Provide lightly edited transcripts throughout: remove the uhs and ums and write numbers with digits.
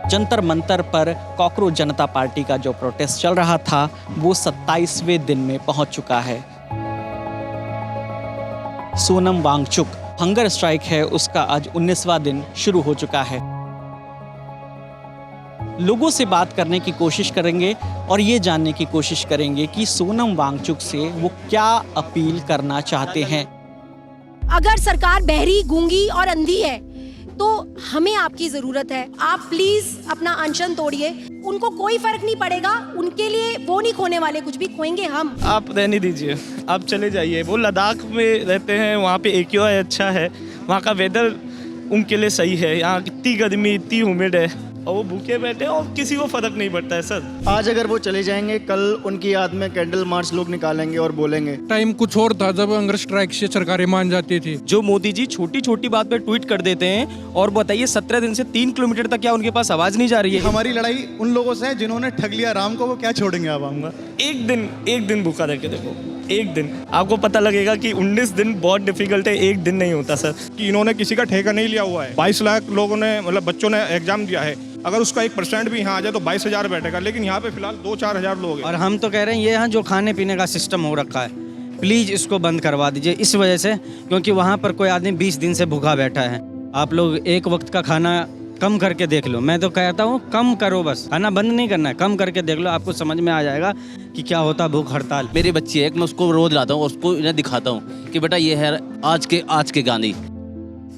जंतर मंतर पर कॉकरोच जनता पार्टी का जो प्रोटेस्ट चल रहा था वो 27वें दिन में पहुंच चुका है। सोनम वांगचुक हंगर स्ट्राइक है, उसका आज 19वां दिन शुरू हो चुका है। लोगों से बात करने की कोशिश करेंगे और ये जानने की कोशिश करेंगे कि सोनम वांगचुक से वो क्या अपील करना चाहते हैं। अगर सरकार बहरी, गूंगी और अंधी है तो हमें आपकी जरूरत है। आप प्लीज अपना अनशन तोड़िए। उनको कोई फर्क नहीं पड़ेगा, उनके लिए वो नहीं खोने वाले, कुछ भी खोएंगे हम। आप रहने दीजिए, आप चले जाइए। वो लद्दाख में रहते हैं, वहाँ पे AQI अच्छा है, वहाँ का वेदर उनके लिए सही है। यहाँ इतनी गर्मी, इतनी ह्यूमिड है और वो भूखे बैठे हैं और किसी को फर्क नहीं पड़ता है सर। आज अगर वो चले जाएंगे, कल उनकी याद में कैंडल मार्च लोग निकालेंगे और बोलेंगे। टाइम कुछ और था जब हंगर स्ट्राइक से सरकारें मान जाती थी। जो मोदी जी छोटी छोटी बात पे ट्वीट कर देते हैं और बताइए 17 दिन से 3 किलोमीटर तक क्या उनके पास आवाज नहीं जा रही है। हमारी लड़ाई उन लोगों से है जिन्होंने ठग लिया राम को, वो क्या छोड़ेंगे आप आऊंगा। एक दिन भूखा रह के देखो, एक दिन आपको पता लगेगा कि 19 दिन बहुत डिफिकल्ट है, एक दिन नहीं होता सर। कि इन्होंने किसी का ठेका नहीं लिया हुआ है। 22 लाख लोगों ने, मतलब बच्चों ने एग्जाम दिया है। अगर उसका 1% भी यहाँ आ जाए तो 22,000 बैठेगा, लेकिन यहाँ पे फिलहाल 2-4 हज़ार लोग हैं। और हम तो कह रहे हैं ये यहाँ जो खाने पीने का सिस्टम हो रखा है, प्लीज़ इसको बंद करवा दीजिए। इस वजह से क्योंकि वहाँ पर कोई आदमी 20 दिन से भूखा बैठा है। आप लोग एक वक्त का खाना कम करके देख लो। मैं तो कहता हूँ कम करो, बस खाना बंद नहीं करना है, कम करके देख लो, आपको समझ में आ जाएगा कि क्या होता भूख हड़ताल। मेरी बच्ची है, मैं उसको रोज लाता हूँ और उसको इन्हें दिखाता हूँ कि बेटा ये है आज के गांधी।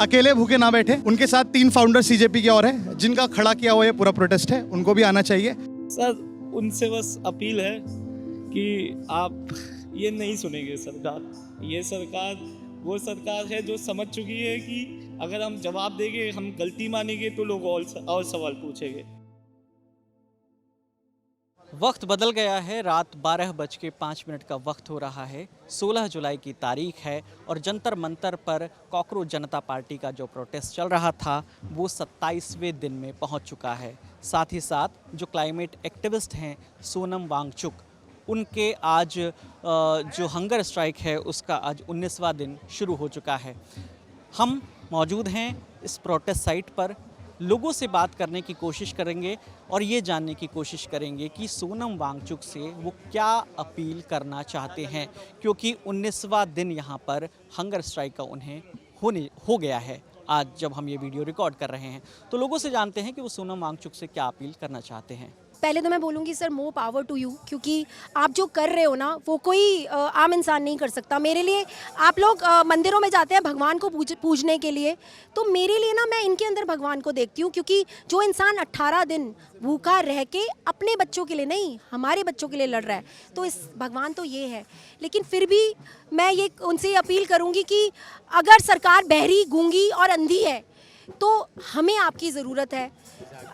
अकेले भूखे ना बैठे, उनके साथ 3 फाउंडर CJP के और है जिनका खड़ा किया हुआ ये पूरा प्रोटेस्ट है, उनको भी आना चाहिए। सर उनसे बस अपील है कि आप ये नहीं सुनेंगे सरकार। ये सरकार वो सरकार है जो समझ चुकी है कि अगर हम जवाब देंगे, हम गलती मानेंगे तो लोग और सवाल पूछेंगे। वक्त बदल गया है, रात 12:05 का वक्त हो रहा है। 16 जुलाई की तारीख है और जंतर मंतर पर कॉकरोच जनता पार्टी का जो प्रोटेस्ट चल रहा था वो 27वें दिन में पहुंच चुका है। साथ ही साथ जो क्लाइमेट एक्टिविस्ट हैं सोनम वांगचुक, उनके आज जो हंगर स्ट्राइक है उसका आज 19वां दिन शुरू हो चुका है। हम मौजूद हैं इस प्रोटेस्ट साइट पर, लोगों से बात करने की कोशिश करेंगे और ये जानने की कोशिश करेंगे कि सोनम वांगचुक से वो क्या अपील करना चाहते हैं, क्योंकि 19वां दिन यहाँ पर हंगर स्ट्राइक का उन्हें हो गया है। आज जब हम ये वीडियो रिकॉर्ड कर रहे हैं तो लोगों से जानते हैं कि वो सोनम वांगचुक से क्या अपील करना चाहते हैं। पहले तो मैं बोलूँगी sir, more power to you, क्योंकि आप जो कर रहे हो ना वो कोई आम इंसान नहीं कर सकता। मेरे लिए आप लोग मंदिरों में जाते हैं भगवान को पूजने के लिए, तो मेरे लिए ना मैं इनके अंदर भगवान को देखती हूँ, क्योंकि जो इंसान 18 दिन भूखा रह के अपने बच्चों के लिए नहीं, हमारे बच्चों के लिए लड़ रहा है, तो इस भगवान तो ये है। लेकिन फिर भी मैं ये उनसे अपील करूँगी कि अगर सरकार बहरी, गूंगी और अंधी है तो हमें आपकी ज़रूरत है।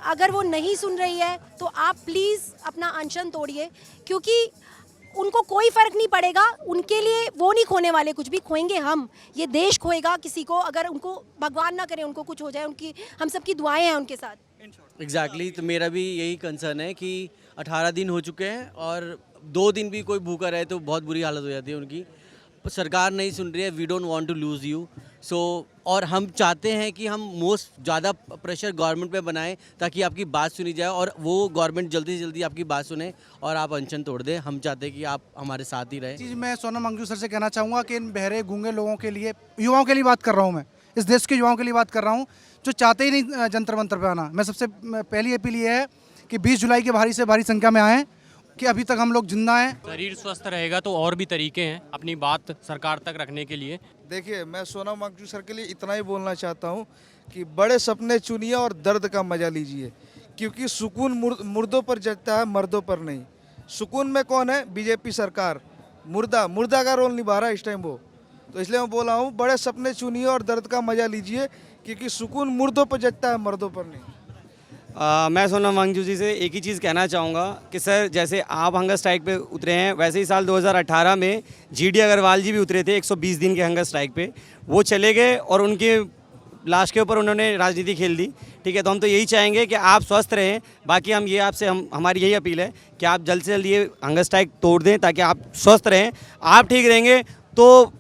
अगर वो नहीं सुन रही है तो आप प्लीज़ अपना अनशन तोड़िए, क्योंकि उनको कोई फ़र्क नहीं पड़ेगा, उनके लिए वो नहीं खोने वाले, कुछ भी खोएंगे हम। ये देश खोएगा किसी को, अगर उनको भगवान ना करे उनको कुछ हो जाए। उनकी हम सब की दुआएं हैं उनके साथ। एग्जैक्टली तो मेरा भी यही कंसर्न है कि 18 दिन हो चुके हैं और 2 दिन भी कोई भूखा रहे तो बहुत बुरी हालत हो जाती है उनकी। सरकार नहीं सुन रही है, we don't want to lose you. So और हम चाहते हैं कि हम मोस्ट ज़्यादा प्रेशर गवर्नमेंट पे बनाएं ताकि आपकी बात सुनी जाए और वो गवर्नमेंट जल्दी से जल्दी आपकी बात सुने और आप अनशन तोड़ दें। हम चाहते हैं कि आप हमारे साथ ही रहें। चीज़ मैं सोनम वांगचुक सर से कहना चाहूँगा कि इन बहरे गूंगे लोगों के लिए, युवाओं के लिए बात कर रहा हूँ मैं, इस देश के युवाओं के लिए बात कर रहा हूँ जो चाहते ही नहीं जंतर मंतर पर आना। मैं सबसे पहली अपील ये है कि 20 जुलाई के भारी से भारी संख्या में आएँ, कि अभी तक हम लोग जिंदा हैं। शरीर स्वस्थ रहेगा तो और भी तरीके हैं अपनी बात सरकार तक रखने के लिए। देखिए, मैं सोनम वांगचुक सर के लिए इतना ही बोलना चाहता हूं कि बड़े सपने चुनिए और दर्द का मजा लीजिए, क्योंकि सुकून मुर्दों पर जचता है, मर्दों पर नहीं। सुकून में कौन है? बीजेपी सरकार। मुर्दा का रोल निभा रहा है इस टाइम वो। तो इसलिए मैं बोल रहा हूँ, बड़े सपने चुनिए और दर्द का मजा लीजिए, क्योंकि सुकून मुर्दों पर जचता है, मर्दों पर नहीं। मैं सोनम वांगचुक जी से एक ही चीज़ कहना चाहूँगा कि सर, जैसे आप हंगर स्ट्राइक पे उतरे हैं, वैसे ही साल 2018 में GD अग्रवाल जी भी उतरे थे 120 दिन के हंगर स्ट्राइक पे। वो चले गए और उनके लाश के ऊपर उन्होंने राजनीति खेल दी। ठीक है, तो हम तो यही चाहेंगे कि आप स्वस्थ रहें। बाकी हम ये आपसे हमारी यही अपील है कि आप जल्द से जल्द ये हंगर स्ट्राइक तोड़ दें ताकि आप स्वस्थ रहें। आप ठीक रहेंगे तो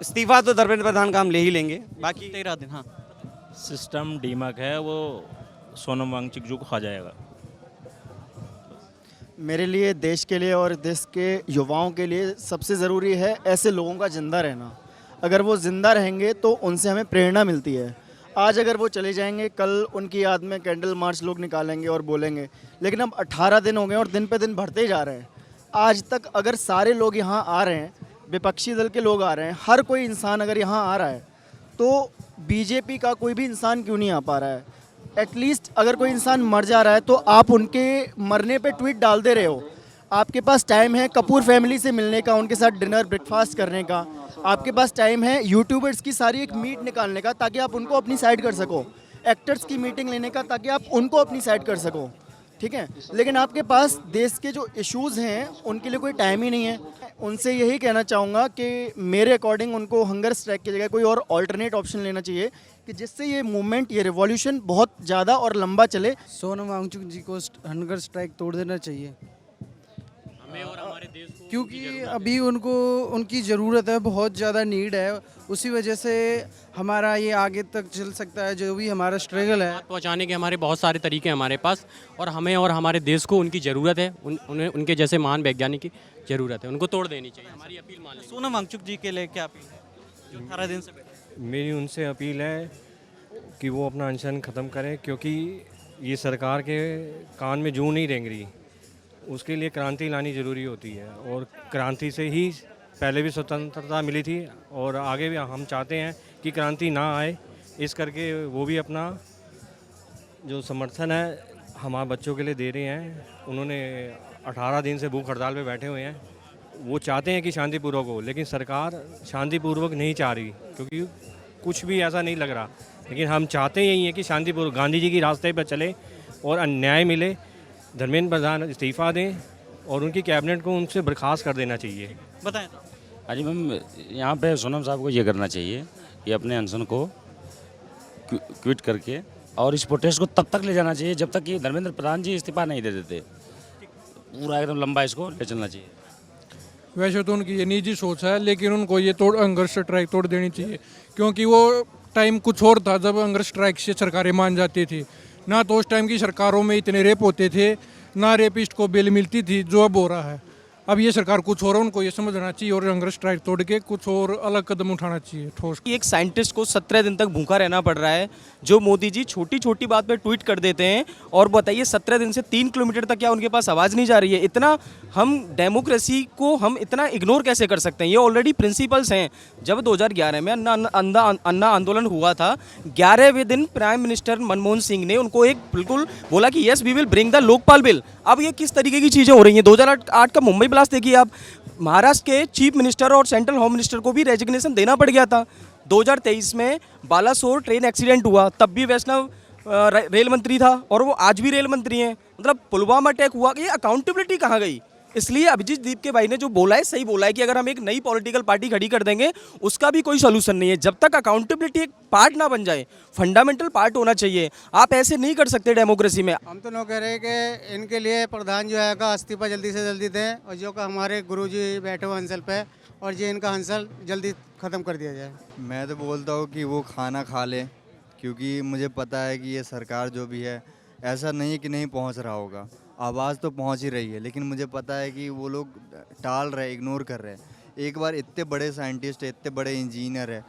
इस्तीफा तो धर्मेंद्र प्रधान का हम ले ही लेंगे। बाकी 13 दिन। हाँ, सिस्टम डीमक है, वो सोनम वांगचुक जी को खा जाएगा। मेरे लिए, देश के लिए और देश के युवाओं के लिए सबसे ज़रूरी है ऐसे लोगों का ज़िंदा रहना। अगर वो ज़िंदा रहेंगे तो उनसे हमें प्रेरणा मिलती है। आज अगर वो चले जाएंगे, कल उनकी याद में कैंडल मार्च लोग निकालेंगे और बोलेंगे, लेकिन अब 18 दिन हो गए और दिन पे दिन बढ़ते ही जा रहे हैं। आज तक अगर सारे लोग यहाँ आ रहे हैं, विपक्षी दल के लोग आ रहे हैं, हर कोई इंसान अगर यहाँ आ रहा है, तो बीजेपी का कोई भी इंसान क्यों नहीं आ पा रहा है? एटलीस्ट अगर कोई इंसान मर जा रहा है तो आप उनके मरने पे ट्वीट डाल दे रहे हो। आपके पास टाइम है कपूर फैमिली से मिलने का, उनके साथ डिनर ब्रेकफास्ट करने का। आपके पास टाइम है यूट्यूबर्स की सारी एक मीट निकालने का ताकि आप उनको अपनी साइड कर सको, एक्टर्स की मीटिंग लेने का ताकि आप उनको अपनी साइड कर सको, ठीक है। लेकिन आपके पास देश के जो इश्यूज़ हैं उनके लिए कोई टाइम ही नहीं है। उनसे यही कहना चाहूँगा कि मेरे अकॉर्डिंग उनको हंगर स्ट्राइक की जगह कोई और ऑल्टरनेट ऑप्शन लेना चाहिए कि जिससे ये मूवमेंट, ये रिवॉल्यूशन बहुत ज़्यादा और लंबा चले। सोनम वांगचुक जी को हंगर स्ट्राइक तोड़ देना चाहिए, हमें और हमारे देश को क्योंकि अभी उनको उनकी ज़रूरत है, बहुत ज़्यादा नीड है। उसी वजह से हमारा ये आगे तक चल सकता है, जो भी हमारा स्ट्रगल है। पहुंचाने के हमारे बहुत सारे तरीके हैं हमारे पास, और हमें और हमारे देश को उनकी ज़रूरत है। उनके जैसे महान वैज्ञानिक की ज़रूरत है, उनको तोड़ देनी चाहिए। हमारी अपील मान लीजिए। सोनम वांगचुक जी के लिए क्या अपील है, जो 18 दिन से बैठे? मेरी उनसे अपील है कि वो अपना अनशन ख़त्म करें, क्योंकि ये सरकार के कान में जूं नहीं रेंग रही। उसके लिए क्रांति लानी ज़रूरी होती है, और क्रांति से ही पहले भी स्वतंत्रता मिली थी, और आगे भी हम चाहते हैं कि क्रांति ना आए। इस करके वो भी अपना जो समर्थन है हमारे बच्चों के लिए दे रहे हैं। उन्होंने 18 दिन से भूख हड़ताल पे बैठे हुए हैं। वो चाहते हैं कि शांतिपूर्वक हो, लेकिन सरकार शांतिपूर्वक नहीं चाह रही, क्योंकि कुछ भी ऐसा नहीं लग रहा। लेकिन हम चाहते यही हैं कि शांतिपूर्वक गांधी जी की रास्ते पर चले और अन्याय मिले। धर्मेंद्र प्रधान इस्तीफ़ा दें और उनकी कैबिनेट को उनसे बर्खास्त कर देना चाहिए। बताएं तो। हाँ जी मैम, यहाँ पे सोनम साहब को ये करना चाहिए कि अपने अनशन को क्विट करके और इस प्रोटेस्ट को तब तक ले जाना चाहिए जब तक कि धर्मेंद्र प्रधान जी इस्तीफा नहीं दे देते। पूरा एकदम लंबा इसको ले चलना चाहिए। वैसे तो उनकी ये निजी सोच है, लेकिन उनको ये हंगर स्ट्राइक तोड़ देनी चाहिए, क्योंकि वो टाइम कुछ और था जब हंगर स्ट्राइक से सरकारें मान जाती थी। ना तो उस टाइम की सरकारों में इतने रेप होते थे, ना रेपिस्ट को बेल मिलती थी, जो अब हो रहा है। अब ये सरकार कुछ और है, उनको ये समझना चाहिए और हंगर स्ट्राइक तोड़ के कुछ और अलग कदम उठाना चाहिए ठोस। एक साइंटिस्ट को 17 दिन तक भूखा रहना पड़ रहा है, जो मोदी जी छोटी छोटी बात पे ट्वीट कर देते हैं। और बताइए 17 दिन से 3 किलोमीटर तक क्या उनके पास आवाज़ नहीं जा रही है? इतना हम डेमोक्रेसी को हम इतना इग्नोर कैसे कर सकते हैं? ये ऑलरेडी प्रिंसिपल्स हैं। जब 2011 में अन्ना आंदोलन हुआ था, 11वें दिन प्राइम मिनिस्टर मनमोहन सिंह ने उनको एक बिल्कुल बोला कि yes we will bring the Lokpal bill. अब ये किस तरीके की चीज़ें हो रही हैं? 2008 का मुंबई ब्लास्ट देखिए आप, महाराष्ट्र के चीफ मिनिस्टर और सेंट्रल होम मिनिस्टर को भी रेजिग्नेशन देना पड़ गया था। 2023 में बालासोर ट्रेन एक्सीडेंट हुआ, तब भी वैष्णव रेल मंत्री था और वो आज भी रेल मंत्री हैं। मतलब पुलवामा अटैक हुआ, ये अकाउंटेबिलिटी कहाँ गई? इसलिए अभिजीत दीप के भाई ने जो बोला है सही बोला है कि अगर हम एक नई पॉलिटिकल पार्टी खड़ी कर देंगे उसका भी कोई सोल्यूशन नहीं है जब तक अकाउंटेबिलिटी एक पार्ट ना बन जाए। फंडामेंटल पार्ट होना चाहिए। आप ऐसे नहीं कर सकते डेमोक्रेसी में। हम तो कह रहे हैं कि इनके लिए प्रधान जो है का इस्तीफा जल्दी से जल्दी दें, और जो का हमारे गुरुजी बैठे हुए हंसल पे, और ये इनका हंसल जल्दी ख़त्म कर दिया जाए। मैं तो बोलता हूँ कि वो खाना खा लें, क्योंकि मुझे पता है कि ये सरकार जो भी है ऐसा नहीं है कि नहीं पहुँच रहा होगा, आवाज़ तो पहुँच ही रही है, लेकिन मुझे पता है कि वो लोग टाल रहे, इग्नोर कर रहे हैं। एक बार इतने बड़े साइंटिस्ट है, इतने बड़े इंजीनियर है,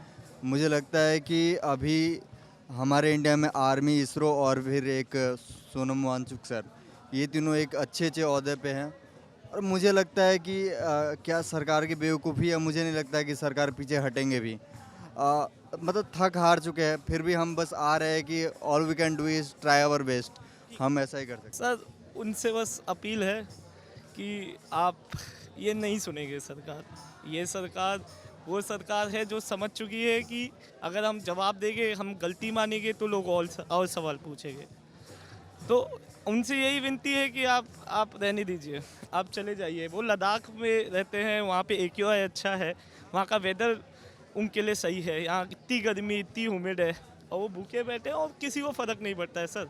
मुझे लगता है कि अभी हमारे इंडिया में आर्मी, इसरो और फिर एक सोनम वांगचुक सर, ये तीनों एक अच्छे ओहदे पे हैं। और मुझे लगता है कि क्या सरकार की बेवकूफ़ी है? मुझे नहीं लगता है कि सरकार पीछे हटेंगे भी। मतलब थक हार चुके हैं, फिर भी हम बस आ रहे हैं कि all we can do is try our best. हम ऐसा ही कर सकते हैं। सर उनसे बस अपील है कि आप ये नहीं सुनेंगे सरकार। ये सरकार वो सरकार है जो समझ चुकी है कि अगर हम जवाब देंगे, हम गलती मानेंगे तो लोग और सवाल पूछेंगे। तो उनसे यही विनती है कि आप रहने दीजिए, आप चले जाइए। वो लद्दाख में रहते हैं, वहाँ पे AQI अच्छा है, वहाँ का वेदर उनके लिए सही है। यहाँ इतनी गर्मी, इतनी ह्यूमिड है, और वो भूखे बैठे हैं और किसी को फ़र्क नहीं पड़ता है। सर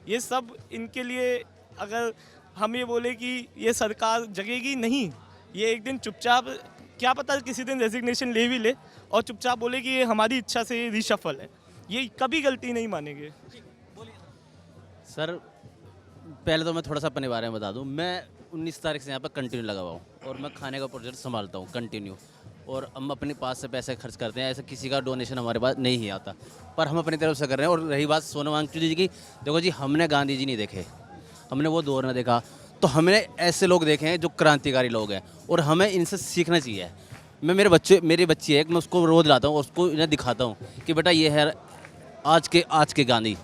ये सब इनके लिए, अगर हम ये बोले कि ये सरकार जगेगी नहीं, ये एक दिन चुपचाप, क्या पता किसी दिन रेजिग्नेशन ले भी ले और चुपचाप बोले कि ये हमारी इच्छा से रिशफल है, ये कभी गलती नहीं मानेंगे। सर पहले तो मैं थोड़ा सा अपने बारे में बता दूं। मैं 19 तारीख से यहाँ पर कंटिन्यू लगा हुआ हूँ और मैं खाने का प्रोजेक्ट संभालता हूँ कंटिन्यू, और हम अपने पास से पैसे खर्च करते हैं। ऐसे किसी का डोनेशन हमारे पास नहीं ही आता, पर हम अपनी तरफ से कर रहे हैं। और रही बात सोनम वांगचुक जी की, देखो जी, हमने गांधी जी नहीं देखे, हमने वो दौर में देखा, तो हमने ऐसे लोग देखे हैं जो क्रांतिकारी लोग हैं और हमें इनसे सीखना चाहिए। मैं मेरी बच्ची है एक, मैं उसको रोज़ लाता हूँ और उसको इन्हें दिखाता हूँ कि बेटा ये है आज के गांधी,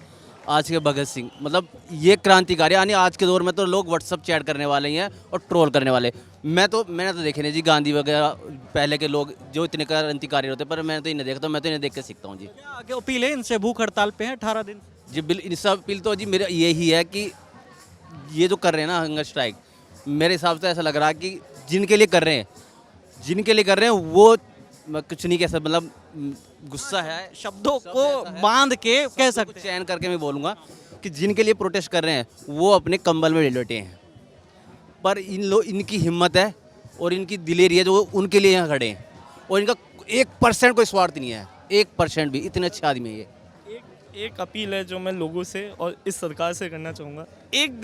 आज के भगत सिंह, मतलब ये क्रांतिकारी। यानी आज के दौर में तो लोग व्हाट्सअप चैट करने वाले ही हैं और ट्रोल करने वाले। मैंने तो देखे नहीं जी गांधी वगैरह पहले के लोग जो इतने क्रांतिकारी होते, पर मैंने तो इन्हें देखता हूँ, मैं तो इन्हें देख के सीखता हूँ जी। क्या आगे अपील है इनसे? भूख हड़ताल पे हैं 18 दिन। जी इनसे अपील तो जी मेरा यही है कि ये जो कर रहे हैं ना हंगर स्ट्राइक, मेरे हिसाब से ऐसा लग रहा है कि जिनके लिए कर रहे हैं वो कुछ नहीं कह सकता, मतलब गुस्सा है, शब्दों को बांध के कह सकते हैं। चयन करके मैं बोलूँगा कि जिनके लिए प्रोटेस्ट कर रहे हैं वो अपने कंबल में लेटे हैं, पर इनकी हिम्मत है और इनकी दिलेरी है जो उनके लिए यहाँ खड़े हैं, और इनका 1% कोई स्वार्थ नहीं है, 1% भी। इतने अच्छे आदमी है ये। एक अपील है जो मैं लोगों से और इस सरकार से करना चाहूँगा, एक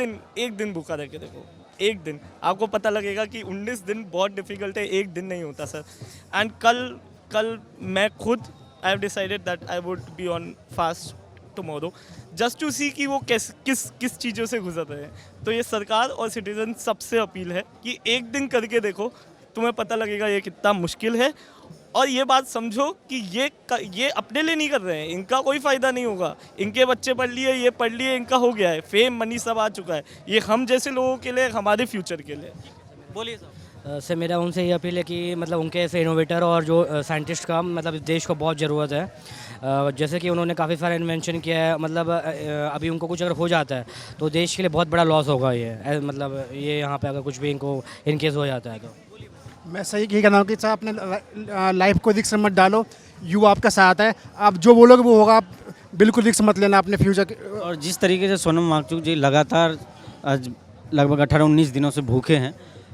दिन भूखा रह के देखो, एक दिन आपको पता लगेगा कि 19 दिन बहुत डिफिकल्ट है, एक दिन नहीं होता सर। एंड कल मैं खुद I have decided that I would be on fast tomorrow just to see कि वो किस चीज़ों से गुजर रहे हैं। तो ये सरकार और सिटीजन सबसे अपील है कि एक दिन करके देखो, तुम्हें पता लगेगा ये कितना मुश्किल है। और ये बात समझो कि ये अपने लिए नहीं कर रहे हैं, इनका कोई फ़ायदा नहीं होगा, इनके बच्चे पढ़ लिए, ये पढ़ लिए, इनका हो गया है, फेम मनी सब आ चुका है, ये हम जैसे लोगों के लिए, हमारे फ्यूचर के लिए। बोलिए साहब। से मेरा उनसे ये अपील है कि मतलब उनके ऐसे इनोवेटर और जो साइंटिस्ट का मतलब देश को बहुत ज़रूरत है। जैसे कि उन्होंने काफ़ी सारा इन्वेंशन किया है, मतलब अभी उनको कुछ अगर हो जाता है तो देश के लिए बहुत बड़ा लॉस होगा ये, मतलब ये यहाँ पे अगर कुछ भी इनको इनकेस हो जाता है तो। मैं सही यही कहना हूँ कि साहब अपने लाइफ को रिस्क में मत डालो, युवा आपका साथ है, आप जो बोलोगे वो होगा, आप बिल्कुल रिस्क मत लेना अपने फ्यूचर के। और जिस तरीके से सोनम वांगचुक जी लगातार आज लगभग 18-19 दिनों से भूखे हैं,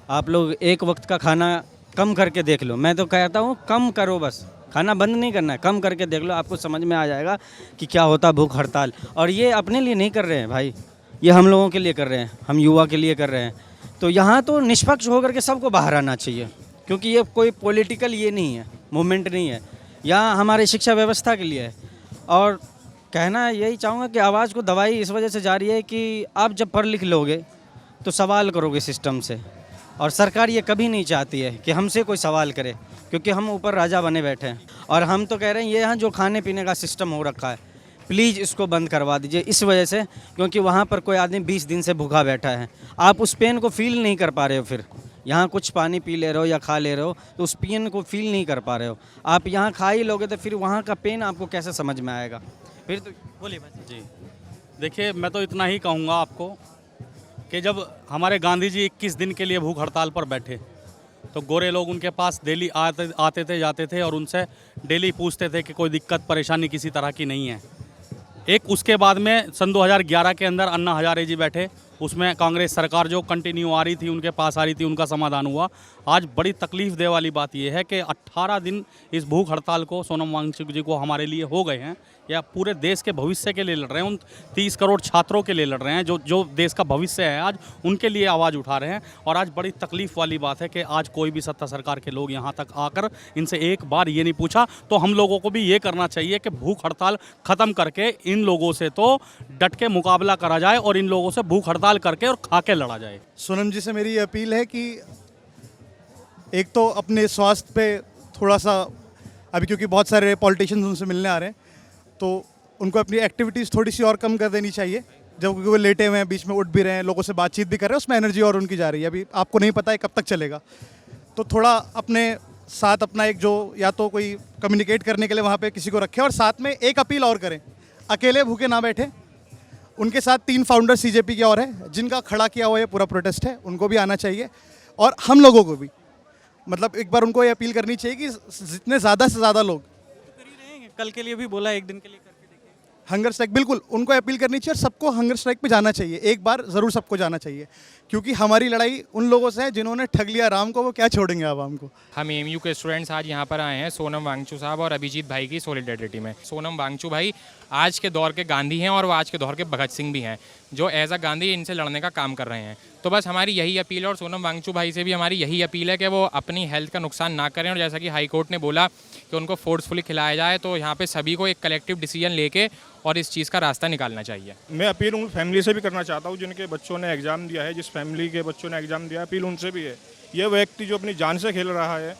आप लोग एक वक्त का खाना कम करके देख लो। मैं तो कहता हूँ कम करो, बस खाना बंद नहीं करना है, कम करके देख लो, आपको समझ में आ जाएगा कि क्या होता भूख हड़ताल। और ये अपने लिए नहीं कर रहे हैं भाई, ये हम लोगों के लिए कर रहे हैं, हम युवा के लिए कर रहे हैं। तो यहाँ तो निष्पक्ष होकर के सबको बाहर आना चाहिए, क्योंकि ये कोई पॉलिटिकल ये नहीं है, मूवमेंट नहीं है, यहाँ हमारी शिक्षा व्यवस्था के लिए है। और कहना यही चाहूँगा कि आवाज़ को दबाई इस वजह से जा रही है कि आप जब पढ़ लिख लोगे तो सवाल करोगे सिस्टम से, और सरकार ये कभी नहीं चाहती है कि हमसे कोई सवाल करे, क्योंकि हम ऊपर राजा बने बैठे हैं। और हम तो कह रहे हैं ये यहाँ जो खाने पीने का सिस्टम हो रखा है, प्लीज़ इसको बंद करवा दीजिए, इस वजह से क्योंकि वहाँ पर कोई आदमी 20 दिन से भूखा बैठा है, आप उस पेन को फील नहीं कर पा रहे हो। फिर यहाँ कुछ पानी पी ले रहे हो या खा ले रहे हो तो उस पेन को फील नहीं कर पा रहे हो। आप यहाँ खा ही लोगे तो फिर वहाँ का पेन आपको कैसे समझ में आएगा? फिर तो बोलिए भाई। जी देखिए, मैं तो इतना ही कहूँगा आपको कि जब हमारे गांधी जी 21 दिन के लिए भूख हड़ताल पर बैठे तो गोरे लोग उनके पास डेली आते थे जाते थे और उनसे डेली पूछते थे कि कोई दिक्कत परेशानी किसी तरह की नहीं है। एक उसके बाद में सन 2011 के अंदर अन्ना हजारे जी बैठे, उसमें कांग्रेस सरकार जो कंटिन्यू आ रही थी उनके पास आ रही थी, उनका समाधान हुआ। आज बड़ी तकलीफ दे वाली बात यह है कि 18 दिन इस भूख हड़ताल को सोनम वांगचुक जी को हमारे लिए हो गए हैं, या पूरे देश के भविष्य के लिए लड़ रहे हैं, उन 30 करोड़ छात्रों के लिए लड़ रहे हैं जो देश का भविष्य है, आज उनके लिए आवाज़ उठा रहे हैं। और आज बड़ी तकलीफ वाली बात है कि आज कोई भी सत्ता सरकार के लोग यहाँ तक आकर इनसे एक बार ये नहीं पूछा। तो हम लोगों को भी ये करना चाहिए कि भूख हड़ताल ख़त्म करके इन लोगों से तो डट के मुकाबला करा जाए और इन लोगों से भूख हड़ताल करके और खा के लड़ा जाए। सोनम जी से मेरी अपील है कि एक तो अपने स्वास्थ्य पे थोड़ा सा, अभी क्योंकि बहुत सारे पॉलिटिशियंस उनसे मिलने आ रहे हैं, तो उनको अपनी एक्टिविटीज़ थोड़ी सी और कम कर देनी चाहिए। जब वो लेटे हुए हैं, बीच में उठ भी रहे हैं, लोगों से बातचीत भी कर रहे हैं, उसमें एनर्जी और उनकी जा रही है। अभी आपको नहीं पता है कब तक चलेगा, तो थोड़ा अपने साथ अपना एक जो या तो कोई कम्युनिकेट करने के लिए वहाँ पे किसी को रखें, और साथ में एक अपील और करें, अकेले भूखे ना बैठे। उनके साथ 3 फाउंडर CJP के और हैं जिनका खड़ा किया हुआ ये पूरा प्रोटेस्ट है, उनको भी आना चाहिए। और हम लोगों को भी मतलब एक बार उनको ये अपील करनी चाहिए कि जितने ज़्यादा से ज़्यादा लोग, कल के लिए भी बोला, एक दिन के लिए करके देखिए। हंगर स्ट्राइक बिल्कुल उनको अपील करनी चाहिए और सबको हंगर स्ट्राइक पे जाना चाहिए, एक बार ज़रूर सबको जाना चाहिए, क्योंकि हमारी लड़ाई उन लोगों से है जिन्होंने ठग लिया राम को, वो क्या छोड़ेंगे आवाम को। हम एमयू के स्टूडेंट्स आज यहाँ पर आए हैं सोनम वांगचू साहब और अभिजीत भाई की सॉलिडेरिटी में। सोनम वांगचू भाई आज के दौर के गांधी हैं और वो आज के दौर के भगत सिंह भी हैं, जो एज अ गांधी इनसे लड़ने का काम कर रहे हैं। तो बस हमारी यही अपील है और सोनम वांगचू भाई से भी हमारी यही अपील है कि वो अपनी हेल्थ का नुकसान ना करें, और जैसा कि हाई कोर्ट ने बोला कि उनको फोर्सफुली खिलाया जाए, तो यहाँ पे सभी को एक कलेक्टिव डिसीजन लेके और इस चीज़ का रास्ता निकालना चाहिए। मैं अपील उन फैमिली से भी करना चाहता हूँ जिनके बच्चों ने एग्ज़ाम दिया है, जिस फैमिली के बच्चों ने एग्ज़ाम दिया है, अपील उनसे भी है। ये व्यक्ति जो अपनी जान से खेल रहा है,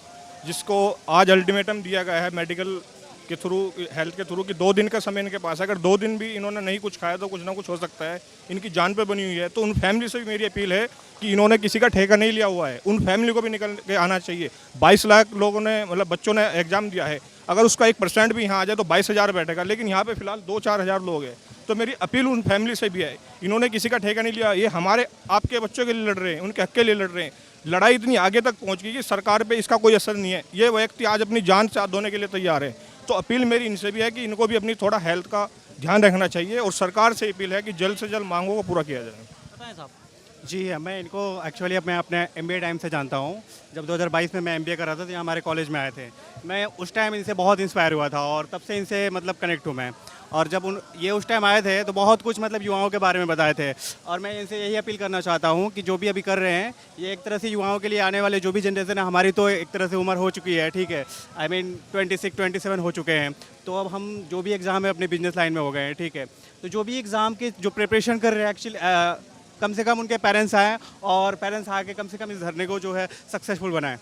जिसको आज अल्टीमेटम दिया गया है मेडिकल के थ्रू, हेल्थ के थ्रू कि 2 दिन का समय इनके पास है, अगर 2 दिन भी इन्होंने नहीं कुछ खाया तो कुछ ना कुछ हो सकता है, इनकी जान पे बनी हुई है। तो उन फैमिली से भी मेरी अपील है कि इन्होंने किसी का ठेका नहीं लिया हुआ है, उन फैमिली को भी निकल के आना चाहिए। 22 लाख लोगों ने मतलब बच्चों ने एग्ज़ाम दिया है, अगर उसका 1% भी यहाँ आ जाए तो 22,000 बैठेगा, लेकिन यहाँ पे फिलहाल 2-4 हज़ार लोग हैं। तो मेरी अपील उन फैमिली से भी है, इन्होंने किसी का ठेका नहीं लिया, ये हमारे आपके बच्चों के लिए लड़ रहे हैं, उनके हक के लिए लड़ रहे हैं। लड़ाई इतनी आगे तक पहुँच गई कि सरकार पे इसका कोई असर नहीं है, ये व्यक्ति आज अपनी जान से हाथ धोने के लिए तैयार है। तो अपील मेरी इनसे भी है कि इनको भी अपनी थोड़ा हेल्थ का ध्यान रखना चाहिए, और सरकार से अपील है कि जल्द से जल्द मांगों को पूरा किया जाए। बताएं साहब। जी मैं इनको एक्चुअली मैं अपने MBA टाइम से जानता हूँ। जब 2022 में मैं MBA कर रहा था तो यहाँ हमारे कॉलेज में आए थे। मैं उस टाइम इनसे बहुत इंस्पायर हुआ था और तब से इनसे मतलब कनेक्ट हूँ मैं। और जब ये उस टाइम आए थे तो बहुत कुछ मतलब युवाओं के बारे में बताए थे, और मैं इनसे यही अपील करना चाहता हूँ कि जो भी अभी कर रहे हैं ये एक तरह से युवाओं के लिए, आने वाले जो भी जनरेशन है, हमारी तो एक तरह से उम्र हो चुकी है, ठीक है, I mean 26-27 हो चुके हैं, तो अब हम जो भी एग्ज़ाम है अपने बिजनेस लाइन में हो गए हैं, ठीक है। तो जो भी एग्ज़ाम के जो प्रिपरेशन कर रहे हैं एक्चुअली कम से कम उनके पेरेंट्स आएँ और पेरेंट्स आके कम से कम इस धरने को जो है सक्सेसफुल बनाएं।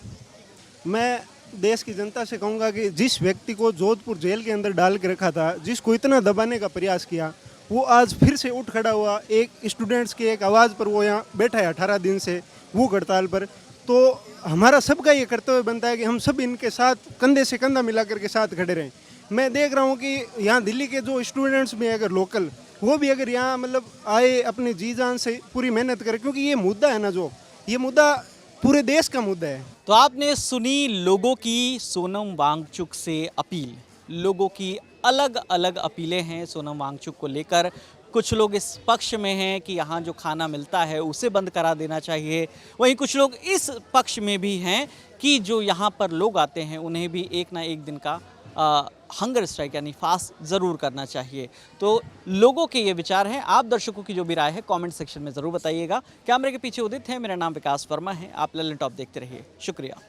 मैं देश की जनता से कहूँगा कि जिस व्यक्ति को जोधपुर जेल के अंदर डाल के रखा था, जिसको इतना दबाने का प्रयास किया, वो आज फिर से उठ खड़ा हुआ, एक स्टूडेंट्स की एक आवाज़ पर वो यहाँ बैठा है 18 दिन से भूख हड़ताल पर। तो हमारा सबका ये कर्तव्य बनता है कि हम सब इनके साथ कंधे से कंधा मिला करके साथ खड़े रहें। मैं देख रहा हूँ कि यहाँ दिल्ली के जो स्टूडेंट्स भी अगर लोकल, वो भी अगर यहाँ मतलब आए अपनी जी जान से पूरी मेहनत करें, क्योंकि ये मुद्दा है ना, जो ये मुद्दा पूरे देश का मुद्दा है। तो आपने सुनी लोगों की सोनम वांगचुक से अपील। लोगों की अलग अलग अपीलें हैं सोनम वांगचुक को लेकर। कुछ लोग इस पक्ष में हैं कि यहाँ जो खाना मिलता है उसे बंद करा देना चाहिए, वहीं कुछ लोग इस पक्ष में भी हैं कि जो यहाँ पर लोग आते हैं उन्हें भी एक ना एक दिन का हंगर स्ट्राइक यानी फास्ट ज़रूर करना चाहिए। तो लोगों के ये विचार हैं। आप दर्शकों की जो भी राय है कमेंट सेक्शन में ज़रूर बताइएगा। कैमरे के पीछे उदित है, मेरा नाम विकास वर्मा है। आप ललन टॉप देखते रहिए। शुक्रिया।